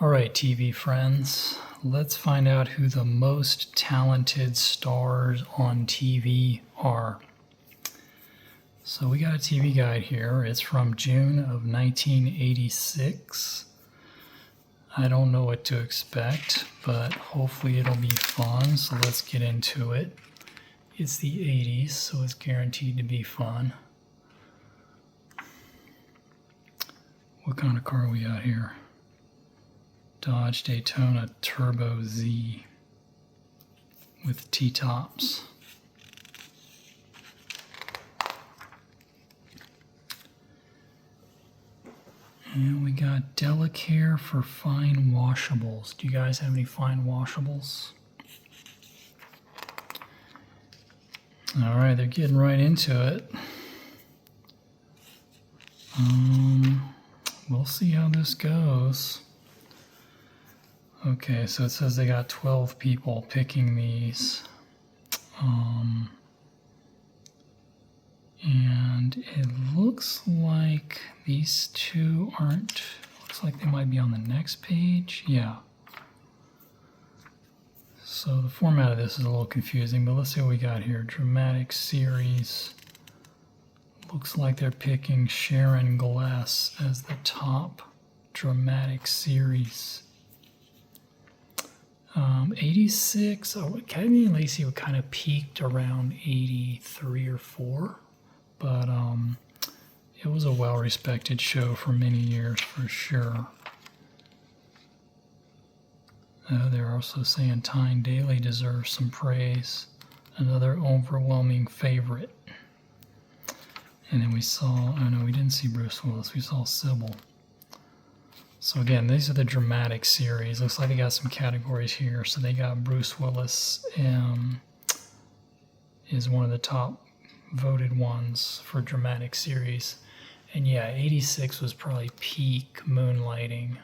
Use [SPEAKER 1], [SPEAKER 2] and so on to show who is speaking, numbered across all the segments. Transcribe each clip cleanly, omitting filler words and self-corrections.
[SPEAKER 1] All right, TV friends, let's find out who the most talented stars on TV are. So we got a TV guide here. It's from June of 1986. I don't know what to expect, but hopefully it'll be fun, so let's get into it. It's the 80s, so it's guaranteed to be fun. What kind of car we got here? Dodge Daytona Turbo Z with T-tops. And we got Delicare for fine washables. Do you guys have any fine washables? All right, they're getting right into it. We'll see how this goes. Okay, so it says they got 12 people picking these. And it looks like these two aren't, looks like they might be on the next page. Yeah. So the format of this is a little confusing, but let's see what we got here. Dramatic series. Looks like they're picking Sharon Glass as the top dramatic series. 86, Cagney and Lacey were kind of peaked around 83 or 4, but it was a well-respected show for many years for sure. They're also saying Tyne Daly deserves some praise, another overwhelming favorite. And then we saw, oh no, we didn't see Bruce Willis, we saw Cybill. So again, these are the dramatic series. Looks like they got some categories here. So they got Bruce Willis is one of the top voted ones for dramatic series. And yeah, 86 was probably peak Moonlighting.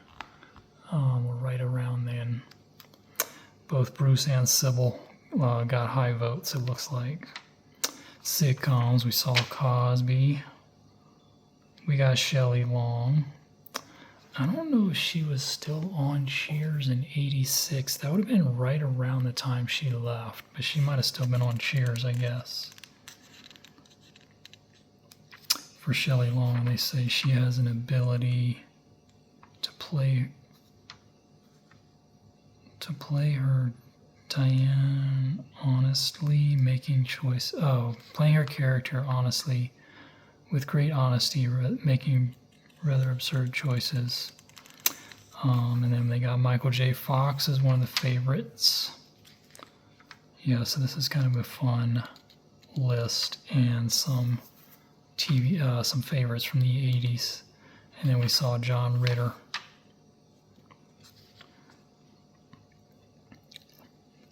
[SPEAKER 1] Right around then. Both Bruce and Cybill got high votes, it looks like. Sitcoms, we saw Cosby. We got Shelley Long. I don't know if she was still on Cheers in 86. That would have been right around the time she left, but she might have still been on Cheers, I guess. For Shelley Long, they say she has an ability to play her Diane honestly, making choice. Oh, playing her character honestly, with great honesty, making rather absurd choices. And then they got Michael J. Fox as one of the favorites. Yeah, so this is kind of a fun list and some TV, some favorites from the 80s. And then we saw John Ritter.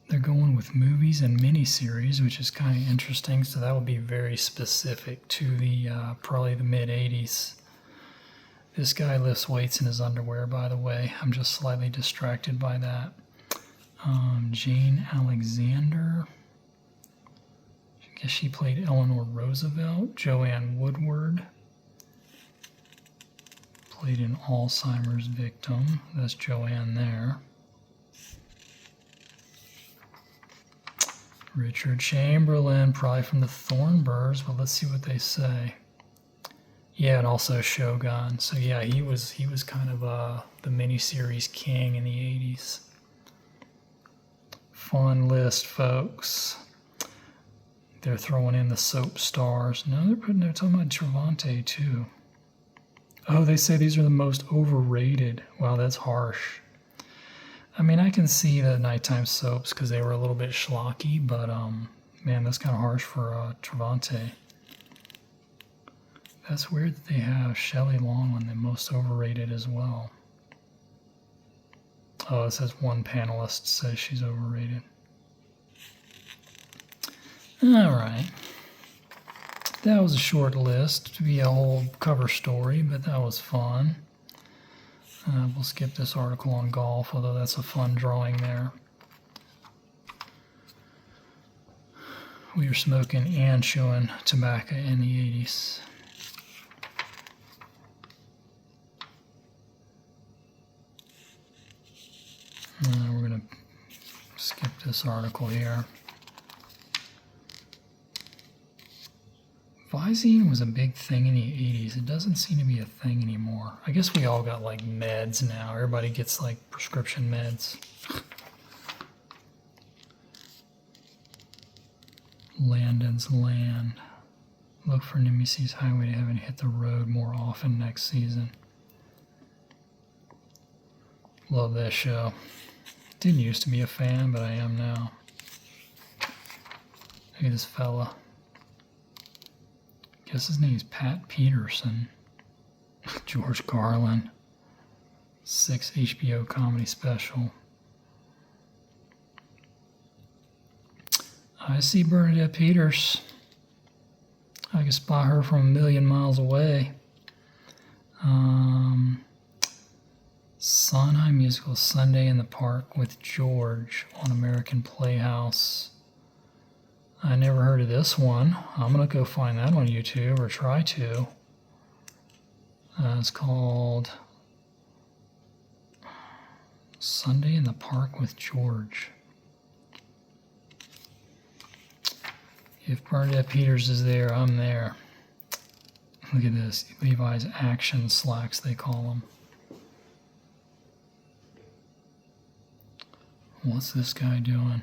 [SPEAKER 1] They're going with movies and miniseries, which is kind of interesting. So that would be very specific to the probably the mid-80s. This guy lifts weights in his underwear, by the way. I'm just slightly distracted by that. Jane Alexander. I guess she played Eleanor Roosevelt. Joanne Woodward. Played an Alzheimer's victim. That's Joanne there. Richard Chamberlain, probably from the Thornburgs, but let's see what they say. Yeah, and also Shogun. So yeah, he was kind of the miniseries king in the 80s. Fun list, folks. They're throwing in the soap stars. No, they're talking about Trevante too. Oh, they say these are the most overrated. Wow, that's harsh. I mean, I can see the nighttime soaps because they were a little bit schlocky, but man, that's kind of harsh for Trevante. That's weird that they have Shelley Long on the most overrated as well. Oh, it says one panelist says she's overrated. All right. That was a short list to be a whole cover story, but that was fun. We'll skip this article on golf, although that's a fun drawing there. We were smoking and chewing tobacco in the 80s. this article here. Visine was a big thing in the 80s. It doesn't seem to be a thing anymore. I guess we all got like meds now. Everybody gets like prescription meds. Landon's Land. Look for Nemesis Highway to Heaven hit the road more often next season. Love that show. Didn't used to be a fan, but I am now. Look at this fella. Guess his name's Pat Peterson. George Carlin. 6 HBO comedy special. I see Bernadette Peters. I can spot her from a million miles away. Sondheim musical Sunday in the Park with George on American Playhouse. I never heard of this one. I'm going to go find that on YouTube, or try to. It's called Sunday in the Park with George. If Bernadette Peters is there, I'm there. Look at this. Levi's action slacks, they call them. What's this guy doing?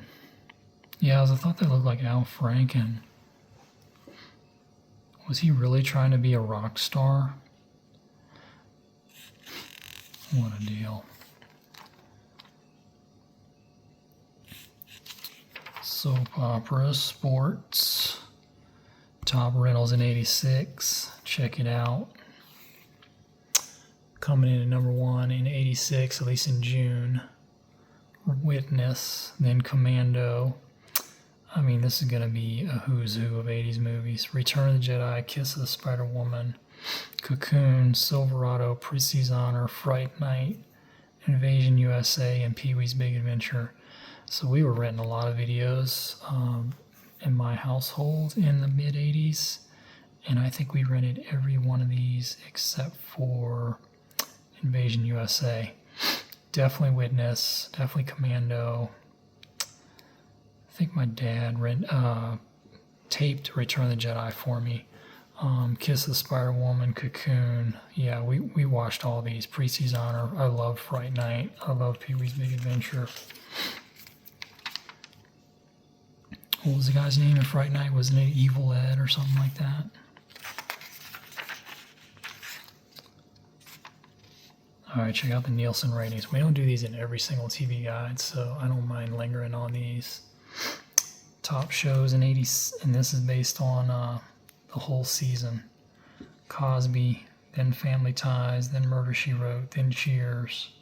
[SPEAKER 1] Yeah, I thought they looked like Al Franken. Was he really trying to be a rock star? What a deal. Soap operas, sports. Top Rentals in 86. Check it out. Coming in at #1 in 86, at least in June. Witness, then Commando. I mean, this is going to be a who's who of 80s movies. Return of the Jedi, Kiss of the Spider-Woman, Cocoon, Silverado, Prizzi's Honor, Fright Night, Invasion USA, and Pee-wee's Big Adventure. So we were renting a lot of videos in my household in the mid-80s, and I think we rented every one of these except for Invasion USA. Definitely Witness, definitely Commando. I think my dad taped Return of the Jedi for me. Kiss of the Spider-Woman, Cocoon. Yeah, we watched all these. Prizzi's Honor. I love Fright Night. I love Pee-wee's Big Adventure. What was the guy's name in Fright Night? Wasn't it Evil Ed or something like that? Alright, check out the Nielsen ratings. We don't do these in every single TV guide, so I don't mind lingering on these. Top shows in 80s, and this is based on the whole season. Cosby, then Family Ties, then Murder, She Wrote, then Cheers.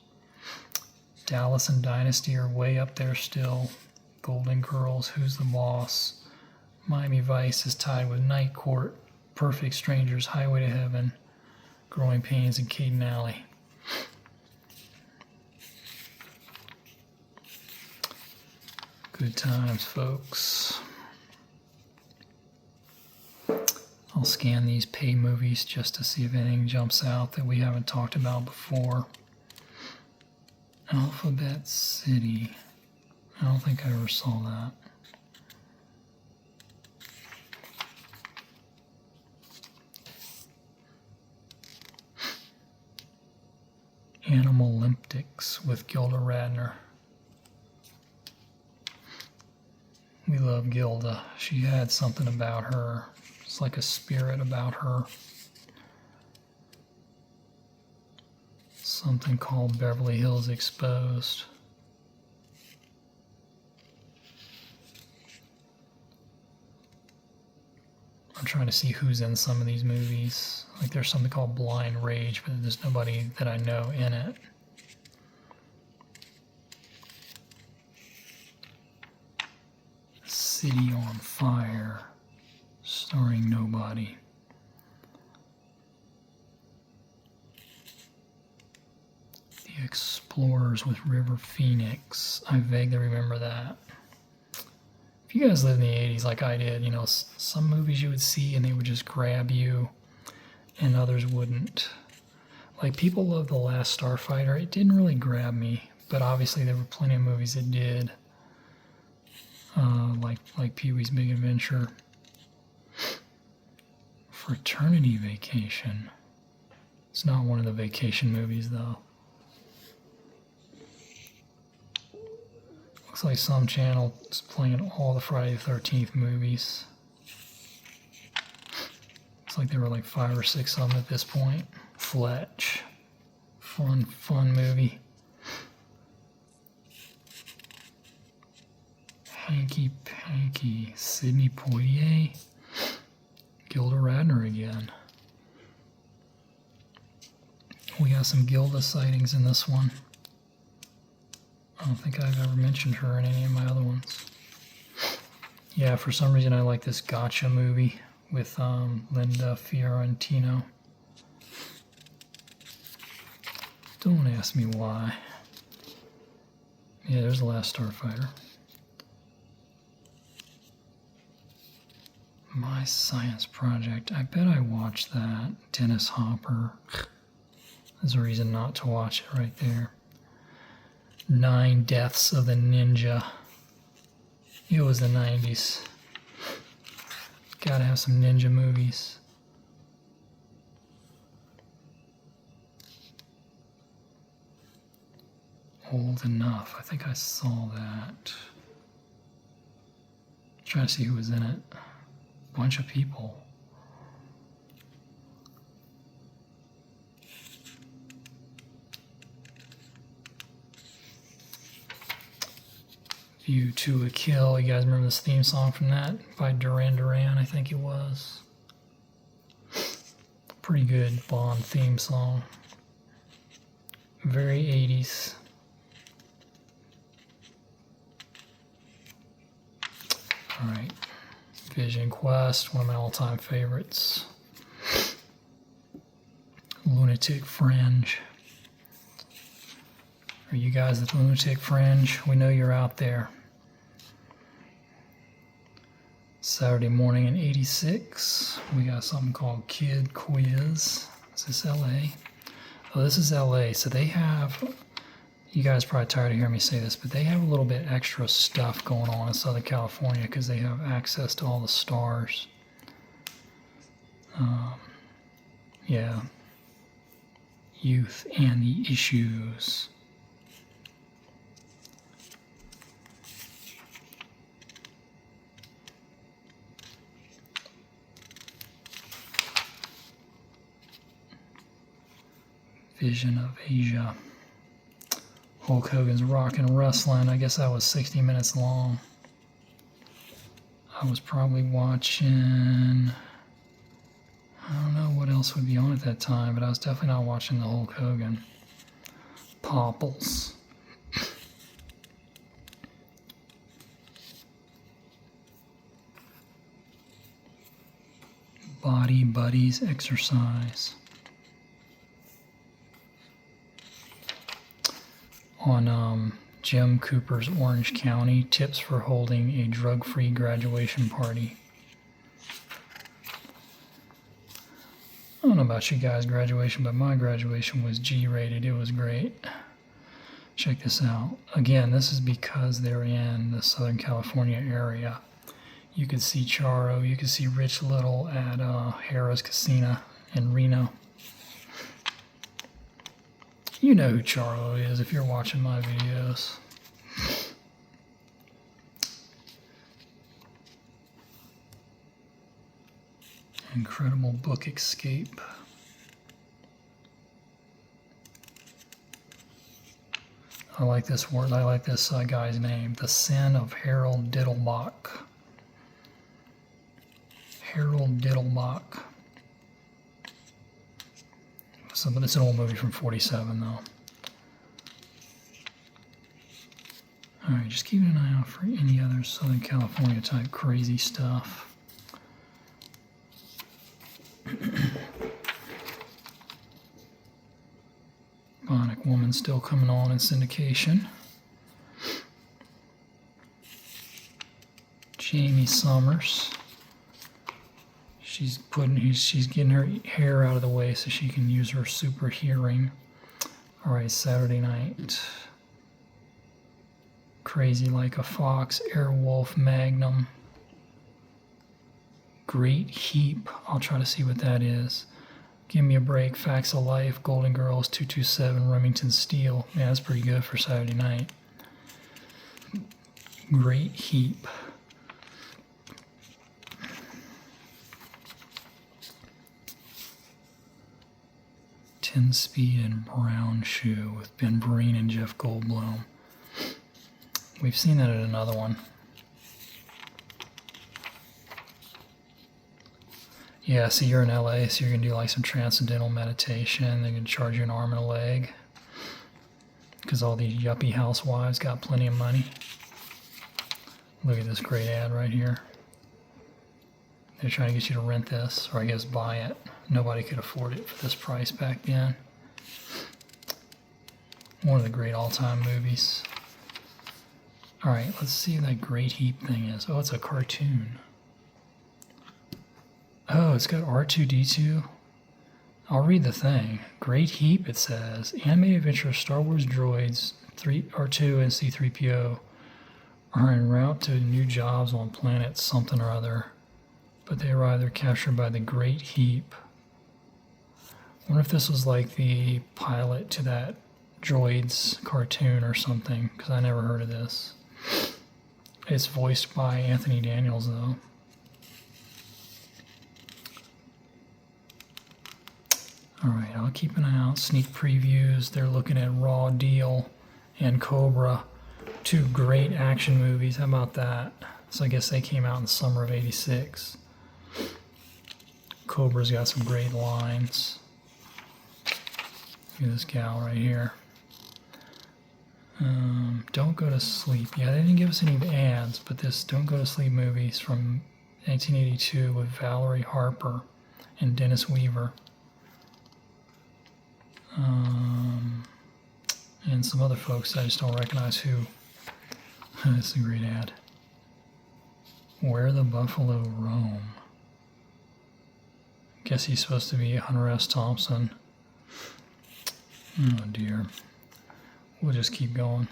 [SPEAKER 1] Dallas and Dynasty are way up there still. Golden Girls, Who's the Boss? Miami Vice is tied with Night Court, Perfect Strangers, Highway to Heaven, Growing Pains, and Caden Alley. Good times, folks. I'll scan these pay movies just to see if anything jumps out that we haven't talked about before. Alphabet City. I don't think I ever saw that. Animal Olympics with Gilda Radner. We love Gilda. She had something about her. It's like a spirit about her. Something called Beverly Hills Exposed. I'm trying to see who's in some of these movies. Like there's something called Blind Rage, but there's nobody that I know in it. City on Fire, starring nobody. The Explorers with River Phoenix. I vaguely remember that. If you guys lived in the 80s like I did, you know, some movies you would see and they would just grab you and others wouldn't. Like people love The Last Starfighter. It didn't really grab me, but obviously there were plenty of movies that did. like Pee-wee's Big Adventure. Fraternity Vacation. It's not one of the vacation movies, though. Looks like some channel is playing all the Friday the 13th movies. Looks like there were like 5 or 6 of them at this point. Fletch. Fun movie. Hanky Panky. Sidney Poitier. Gilda Radner again. We got some Gilda sightings in this one. I don't think I've ever mentioned her in any of my other ones. Yeah, for some reason I like this Gotcha movie with Linda Fiorentino. Don't ask me why. Yeah, there's The Last Starfighter. My Science Project. I bet I watched that. Dennis Hopper. There's a reason not to watch it right there. 9 Deaths of the Ninja. It was the 90s. Gotta have some ninja movies. Old Enough. I think I saw that. Trying to see who was in it. Bunch of people. View to a Kill. You guys remember this theme song from that? By Duran Duran, I think it was. Pretty good Bond theme song. Very 80s. Alright. Vision Quest, one of my all-time favorites. Lunatic Fringe. Are you guys at Lunatic Fringe? We know you're out there. Saturday Morning in 86. We got something called Kid Quiz. Is this LA? Oh, this is LA. So they have, you guys are probably tired of hearing me say this, but they have a little bit extra stuff going on in Southern California because they have access to all the stars. Yeah. Youth and the Issues. Vision of Asia. Hulk Hogan's Rockin' Wrestling. I guess that was 60 minutes long. I was probably watching, I don't know what else would be on at that time, but I was definitely not watching the Hulk Hogan. Popples. Body Buddies Exercise. On Jim Cooper's Orange County, tips for holding a drug-free graduation party. I don't know about you guys' graduation, but my graduation was G-rated. It was great. Check this out. Again, this is because they're in the Southern California area. You could see Charo, you could see Rich Little at Harrah's Casino in Reno. You know who Charo is if you're watching my videos. Incredible Book Escape. I like this word. I like this guy's name. The Sin of Harold Diddlebach. Harold Diddlebach. So, but it's an old movie from 47, though. Alright, just keeping an eye out for any other Southern California type crazy stuff. Bionic Woman still coming on in syndication. Jamie Summers. She's getting her hair out of the way so she can use her super hearing. All right, Saturday night. Crazy Like a Fox, Airwolf, Magnum. Great Heap. I'll try to see what that is. Give Me a Break, Facts of Life, Golden Girls, 227, Remington Steele. Yeah, that's pretty good for Saturday night. Great Heap. Ten Speed and Brown Shoe with Ben Vereen and Jeff Goldblum. We've seen that at another one. Yeah, so you're in LA, so you're going to do like some transcendental meditation. They're going to charge you an arm and a leg. Because all these yuppie housewives got plenty of money. Look at this great ad right here. They're trying to get you to rent this, or I guess buy it. Nobody could afford it for this price back then. One of the great all-time movies. Alright, let's see what that Great Heap thing is. Oh, it's a cartoon. Oh, it's got R2-D2. I'll read the thing. Great Heap, it says. Animated adventure Star Wars droids R2 and C-3PO are en route to new jobs on planet something or other, but they are either captured by the Great Heap. I wonder if this was like the pilot to that Droids cartoon or something, because I never heard of this. It's voiced by Anthony Daniels, though. Alright, I'll keep an eye out. Sneak previews. They're looking at Raw Deal and Cobra. Two great action movies. How about that? So I guess they came out in the summer of '86. Cobra's got some great lines. Look at this gal right here. Don't Go to Sleep. Yeah, they didn't give us any ads, but this Don't Go to Sleep movie's from 1982 with Valerie Harper and Dennis Weaver. And some other folks I just don't recognize who. It's a great ad. Where the Buffalo Roam. Guess he's supposed to be Hunter S. Thompson. Oh dear. We'll just keep going.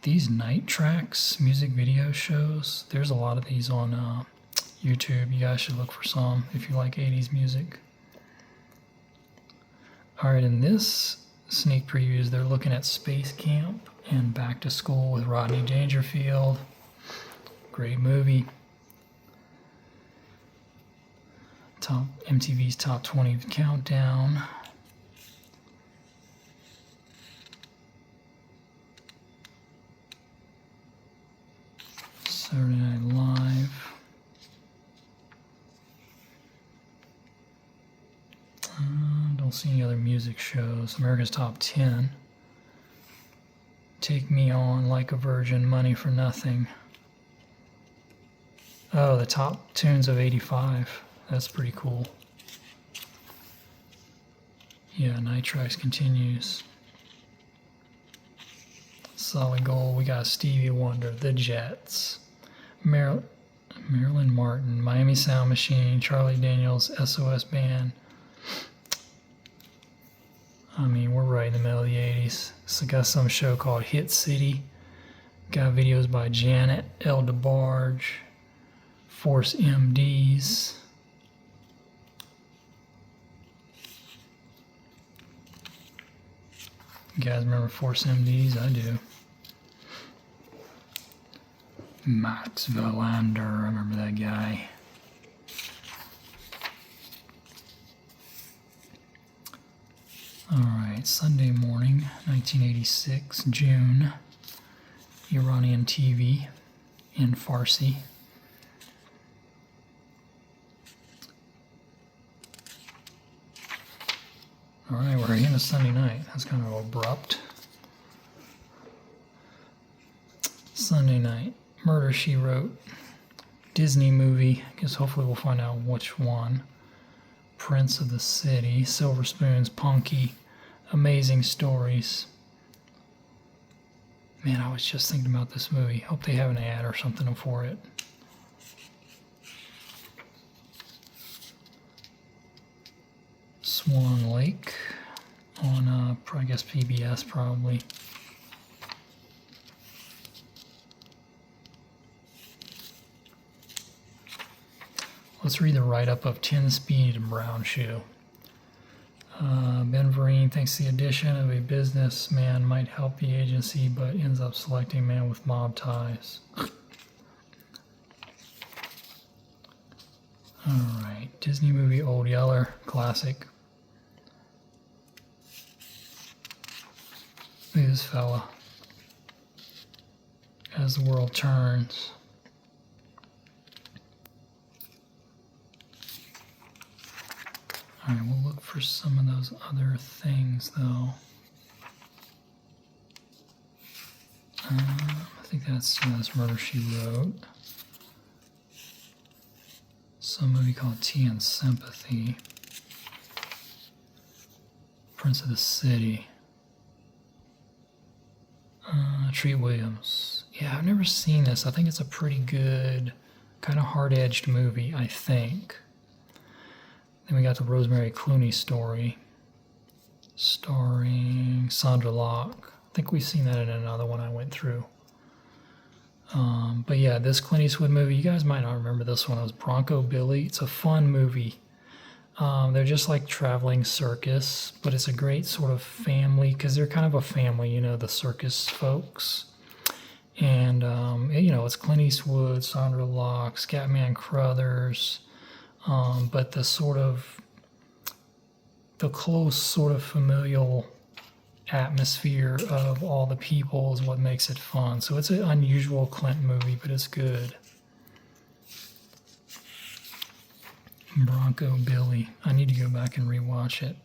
[SPEAKER 1] These night tracks, music video shows, there's a lot of these on YouTube. You guys should look for some if you like 80s music. Alright, in this sneak previews, they're looking at Space Camp and Back to School with Rodney Dangerfield. Great movie. MTV's Top 20 Countdown. Saturday Night Live. Don't see any other music shows. America's Top 10. Take Me On, Like a Virgin, Money for Nothing. Oh, the top tunes of '85. That's pretty cool. Yeah, Night Tracks continues. Solid Gold. We got Stevie Wonder, The Jets, Marilyn Martin, Miami Sound Machine, Charlie Daniels, SOS Band. I mean, we're right in the middle of the 80s. So got some show called Hit City. Got videos by Janet, El DeBarge, Force MDs. You guys remember Force MDs? I do. Max Verlander, I remember that guy. Alright, Sunday morning, 1986, June. Iranian TV in Farsi. Alright, we're in a Sunday night. That's kind of abrupt. Sunday night. Murder, She Wrote. Disney movie. I guess hopefully we'll find out which one. Prince of the City. Silver Spoons. Punky. Amazing Stories. Man, I was just thinking about this movie. Hope they have an ad or something for it. Swan Lake on, I guess, PBS probably. Let's read the write-up of 10 Speed and Brown Shoe. Ben Vereen thinks the addition of a businessman might help the agency, but ends up selecting a man with mob ties. Alright, Disney movie Old Yeller, classic. Look at this fella. As the world turns. Alright, we'll look for some of those other things though. I think that's Murder, She Wrote. Some movie called Tea and Sympathy. Prince of the City. Treat Williams. Yeah, I've never seen this. I think it's a pretty good, kind of hard-edged movie, I think. Then we got the Rosemary Clooney story, starring Sandra Locke. I think we've seen that in another one I went through. But yeah, this Clint Eastwood movie, you guys might not remember this one. It was Bronco Billy. It's a fun movie. They're just like traveling circus, but it's a great sort of family, because they're kind of a family, you know, the circus folks. And, you know, it's Clint Eastwood, Sandra Locke, Scatman Crothers, but the close sort of familial atmosphere of all the people is what makes it fun. So it's an unusual Clint movie, but it's good. Bronco Billy. I need to go back and rewatch it.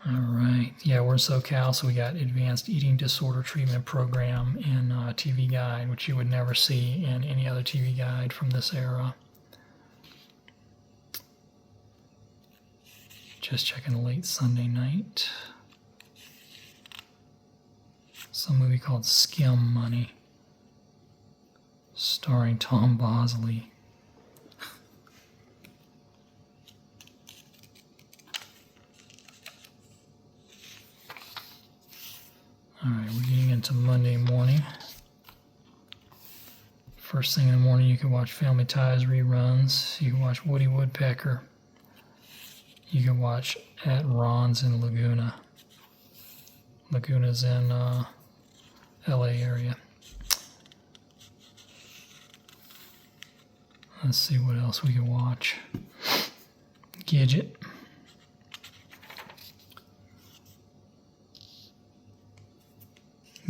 [SPEAKER 1] Alright, yeah, we're in SoCal, so we got Advanced Eating Disorder Treatment Program in TV Guide, which you would never see in any other TV guide from this era. Just checking late Sunday night. Some movie called Skim Money, starring Tom Bosley. Alright, we're getting into Monday morning. First thing in the morning, you can watch Family Ties reruns. You can watch Woody Woodpecker. You can watch At Ron's in Laguna. Laguna's in LA area. Let's see what else we can watch. Gidget.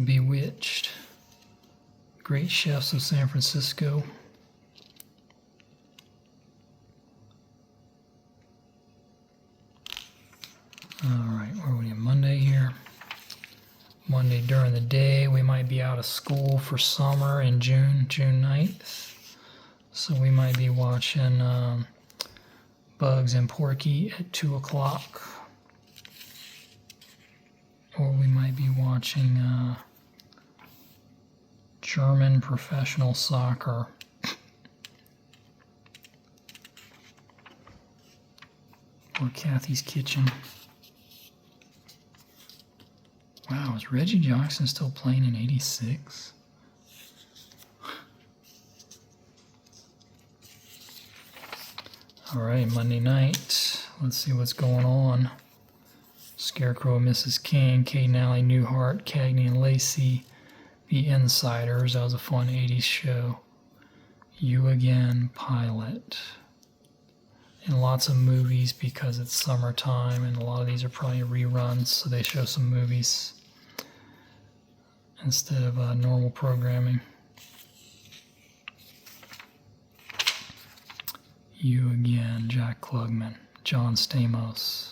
[SPEAKER 1] Bewitched. Great Chefs of San Francisco. Alright, where are we? Monday here. Monday during the day, we might be out of school for summer in June 9th. So we might be watching Bugs and Porky at 2 o'clock. Or we might be watching German professional soccer. Or Kathy's Kitchen. Wow, is Reggie Jackson still playing in '86? Alright, Monday night. Let's see what's going on. Scarecrow and Mrs. King, Kate and Allie Newhart, Cagney and Lacey, The Insiders. That was a fun 80s show. You Again, Pilot. And lots of movies because it's summertime, and a lot of these are probably reruns, so they show some movies instead of normal programming. You Again, Jack Klugman, John Stamos.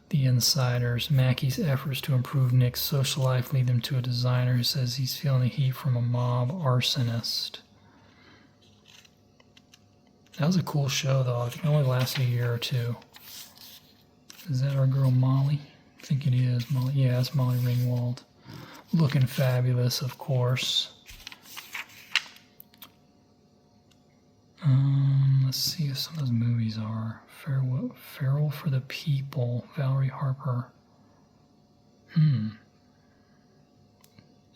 [SPEAKER 1] The Insiders. Mackey's efforts to improve Nick's social life lead him to a designer who says he's feeling the heat from a mob arsonist. That was a cool show, though. I think it only lasted a year or two. Is that our girl Molly? I think it is. Molly. Yeah, it's Molly Ringwald. Looking fabulous, of course. Let's see if some of those movies are. Farewell for the People, Valerie Harper.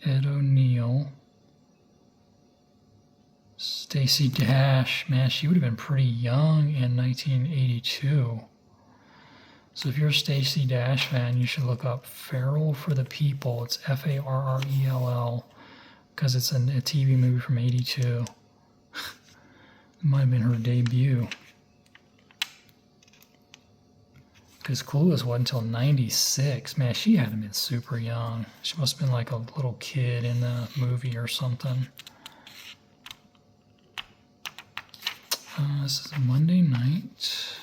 [SPEAKER 1] Ed O'Neill. Stacey Dash. Man, she would have been pretty young in 1982. So if you're a Stacey Dash fan, you should look up Feral for the People. It's Farrell, because it's a TV movie from 82. It might have been her debut. Because Clueless wasn't until 96. Man, she had to have been super young. She must have been like a little kid in the movie or something. This is a Monday night.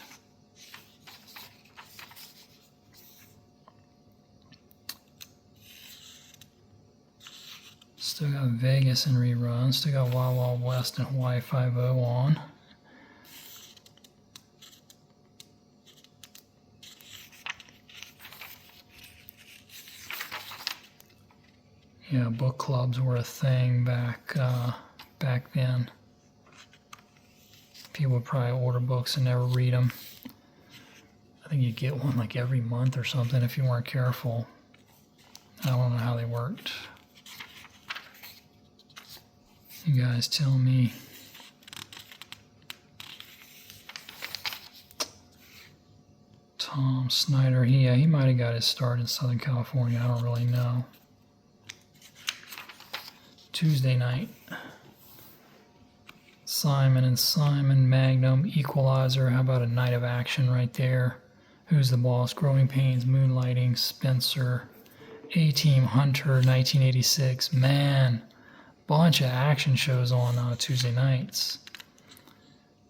[SPEAKER 1] Still got Vegas in reruns. Still got Wild Wild West and Hawaii Five-0 on. Yeah, book clubs were a thing back then. People would probably order books and never read them. I think you'd get one like every month or something if you weren't careful. I don't know how they worked. You guys tell me. Tom Snyder, he might have got his start in Southern California. I don't really know. Tuesday night. Simon and Simon, Magnum, Equalizer. How about a night of action right there? Who's the Boss? Growing Pains, Moonlighting, Spencer, A-Team, Hunter, 1986. Man, bunch of action shows on Tuesday nights.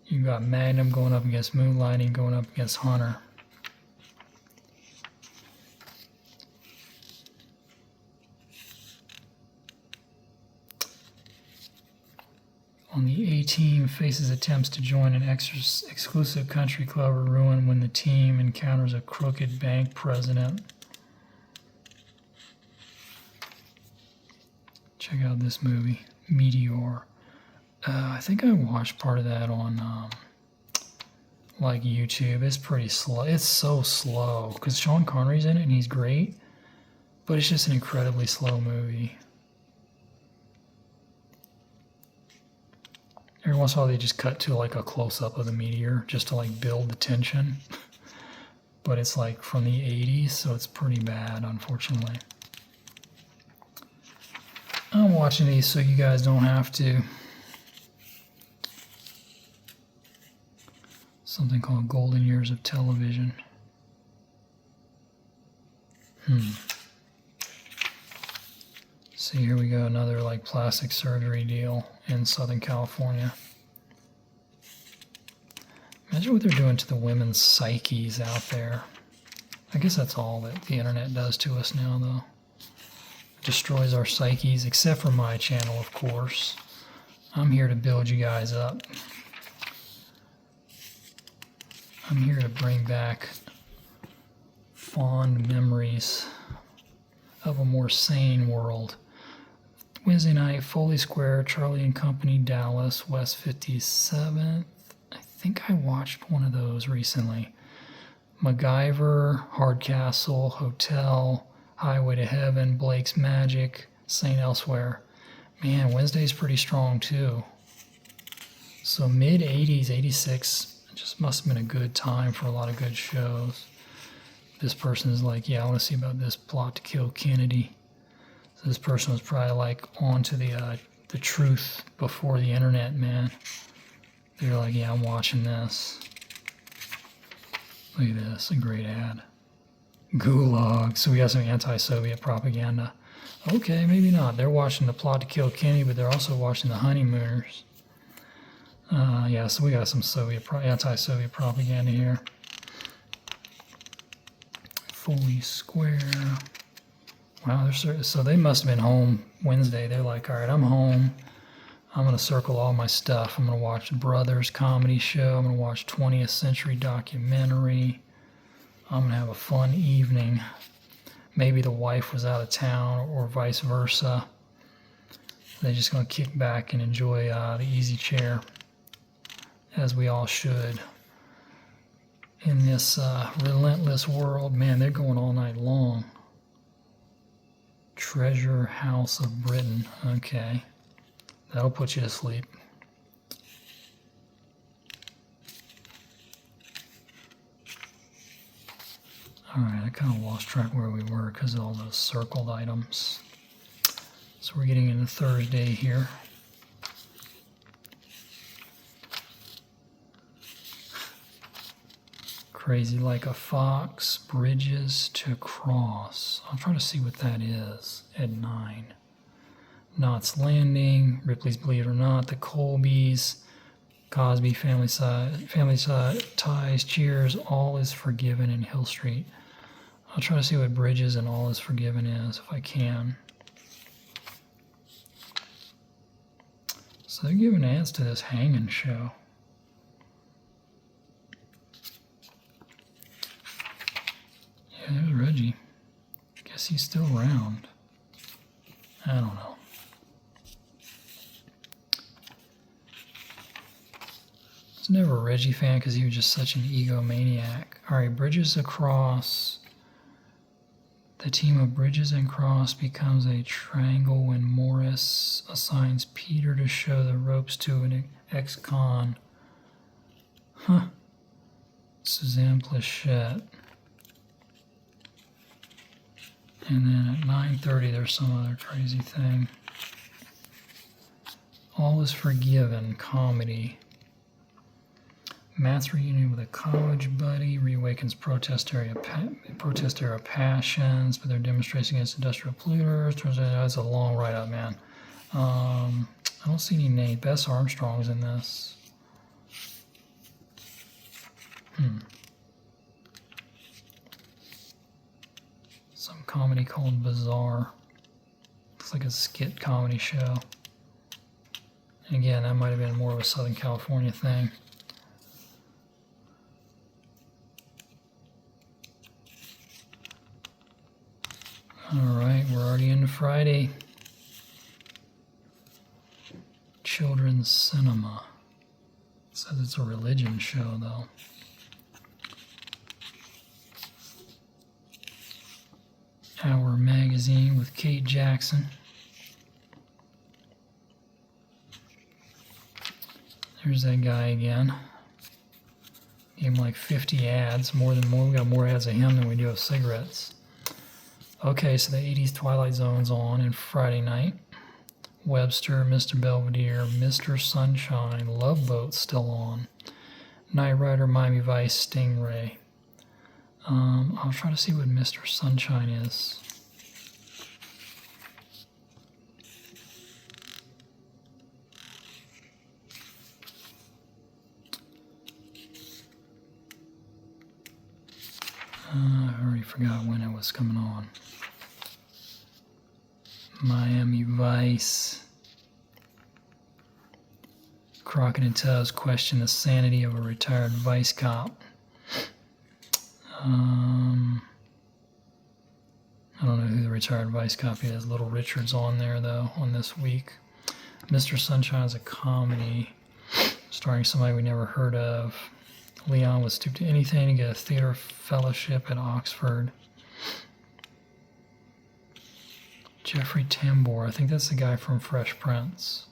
[SPEAKER 1] You got Magnum going up against Moonlighting, going up against Hunter. On the A-Team, faces attempts to join an exclusive country club are ruined when the team encounters a crooked bank president. Check out this movie, Meteor. I think I watched part of that on like YouTube. It's pretty slow. It's so slow because Sean Connery's in it and he's great, but it's just an incredibly slow movie. Every once in a while they just cut to like a close-up of the meteor just to like build the tension. But it's like from the 80s, so it's pretty bad, unfortunately. I'm watching these so you guys don't have to. Something called Golden Years of Television. See, here we go, another like plastic surgery deal in Southern California. Imagine what they're doing to the women's psyches out there. I guess that's all that the internet does to us now, though. It destroys our psyches, except for my channel, of course. I'm here to build you guys up. I'm here to bring back fond memories of a more sane world. Wednesday night, Foley Square, Charlie and Company, Dallas, West 57th. I think I watched one of those recently. MacGyver, Hardcastle, Hotel, Highway to Heaven, Blake's Magic, St. Elsewhere. Man, Wednesday's pretty strong too. So mid-80s, 86, just must have been a good time for a lot of good shows. This person is like, yeah, I want to see about this plot to kill Kennedy. So this person was probably like on to the truth before the internet, man. They're like, yeah, I'm watching this. Look at this, a great ad. Gulag. So we got some anti-Soviet propaganda. Okay, maybe not. They're watching the plot to kill Kennedy, but they're also watching the honeymooners. Yeah, so we got some anti-Soviet propaganda here. Foley Square. Wow, so they must have been home Wednesday. They're like, all right, I'm home. I'm going to circle all my stuff. I'm going to watch Brothers comedy show. I'm going to watch 20th Century documentary. I'm going to have a fun evening. Maybe the wife was out of town or vice versa. They're just going to kick back and enjoy the easy chair, as we all should. In this relentless world, man, they're going all night long. Treasure House of Britain. Okay. That'll put you to sleep. Alright, I kind of lost track where we were because of all those circled items. So we're getting into Thursday here. Crazy like a fox, bridges to cross. I'm trying to see what that is at 9. Knots Landing, Ripley's Believe It or Not, The Colbys, Cosby, Family Ties, Cheers, All Is Forgiven, and Hill Street. I'll try to see what Bridges and All Is Forgiven is if I can. So they're giving ads to this hanging show. Yeah, there's Reggie. Guess he's still around. I don't know. I was never a Reggie fan because he was just such an egomaniac. Alright, Bridges Across. The team of Bridges and Cross becomes a triangle when Morris assigns Peter to show the ropes to an ex-con. Huh. Suzanne Plachette. And then at 9:30 there's some other crazy thing. All Is Forgiven, comedy. Matt's reunion with a college buddy reawakens protest era passions, but they're demonstrating against industrial polluters. Turns out that's a long write-up, man. I don't see any names. Bess Armstrong's in this. Some comedy called Bizarre. Looks like a skit comedy show. And again, that might have been more of a Southern California thing. Alright, we're already into Friday. Children's Cinema. It says it's a religion show, though. Hour Magazine with Kate Jackson. There's that guy again. Gave him like 50 ads, we got more ads of him than we do of cigarettes. Okay, so the 80s Twilight Zone's on and Friday night. Webster, Mr. Belvedere, Mr. Sunshine, Love Boat's still on. Knight Rider, Miami Vice, Stingray. I'll try to see what Mr. Sunshine is. I already forgot when it was coming on. Miami Vice. Crockett and Tubbs question the sanity of a retired vice cop. I don't know who the retired vice cop is. Little Richard's on there, though, on this week. Mr. Sunshine is a comedy starring somebody we never heard of. Leon would stoop to anything to get a theater fellowship at Oxford. Jeffrey Tambor, I think that's the guy from Fresh Prince.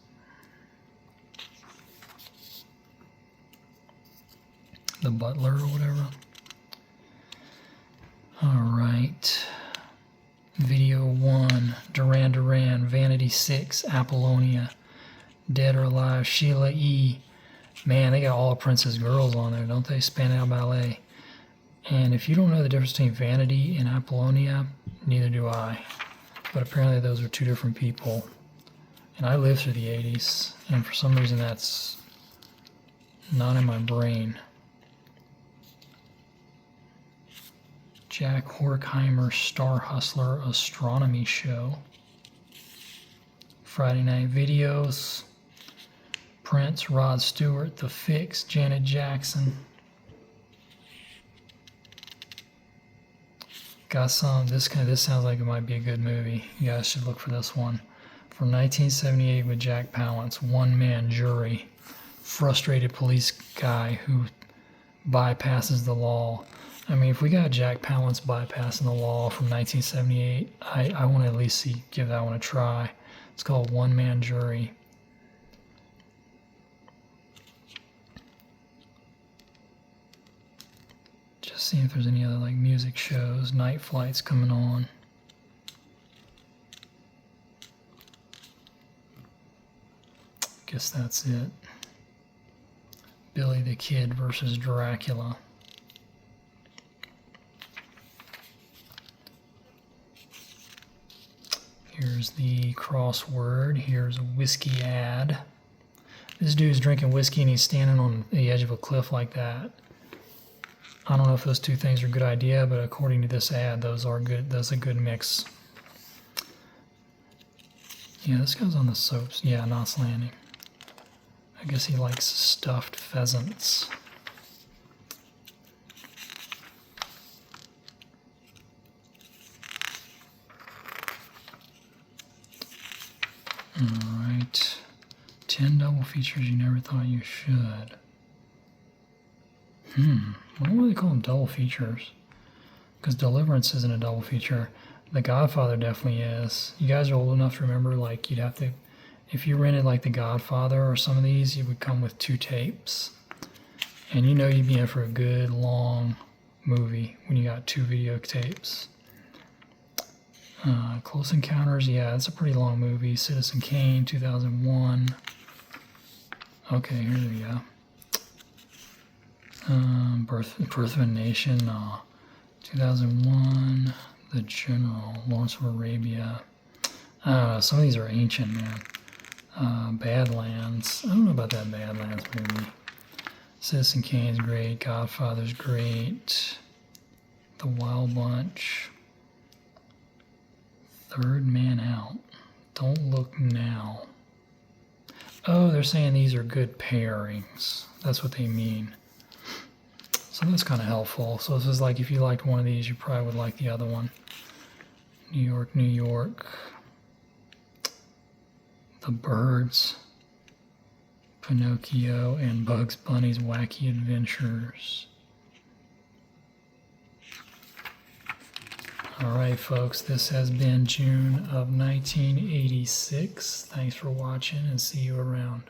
[SPEAKER 1] The butler or whatever. Alright. Video 1, Duran Duran, Vanity 6, Apollonia, Dead or Alive, Sheila E. Man, they got all of Prince's girls on there, don't they? Spandau Ballet. And if you don't know the difference between Vanity and Apollonia, neither do I. But apparently those are two different people. And I lived through the 80s, and for some reason that's not in my brain. Jack Horkheimer Star Hustler Astronomy Show. Friday Night Videos. Prince, Rod Stewart, The Fix, Janet Jackson. Got some, this sounds like it might be a good movie. You guys should look for this one. From 1978 with Jack Palance, one-man jury. Frustrated police guy who bypasses the law I mean, if we got Jack Palance bypassing the law from 1978, I want to at least give that one a try. It's called One Man Jury. Just see if there's any other like music shows, night flights coming on. Guess that's it. Billy the Kid versus Dracula. Here's the crossword. Here's a whiskey ad. This dude's drinking whiskey and he's standing on the edge of a cliff like that. I don't know if those two things are a good idea, but according to this ad, those are good. That's a good mix. Yeah, this guy's on the soaps. Yeah, Knots Landing. I guess he likes stuffed pheasants. Alright, 10 double features you never thought you should. Why do they call them double features? Because Deliverance isn't a double feature. The Godfather definitely is. You guys are old enough to remember, like, you'd have to, if you rented like The Godfather or some of these, it would come with 2 tapes. And you know you'd be in for a good long movie when you got 2 videotapes. Close Encounters, yeah, it's a pretty long movie. Citizen Kane, 2001. Okay, here we go. Birth of a Nation, 2001. The General, Lawrence of Arabia. Some of these are ancient, man. Badlands. I don't know about that Badlands movie. Citizen Kane's great. Godfather's great. The Wild Bunch. Third Man Out. Don't Look Now. Oh, they're saying these are good pairings. That's what they mean. So that's kind of helpful. So this is like if you liked one of these, you probably would like the other one. New York, New York. The Birds. Pinocchio and Bugs Bunny's Wacky Adventures. Alright folks, this has been June of 1986. Thanks for watching and see you around.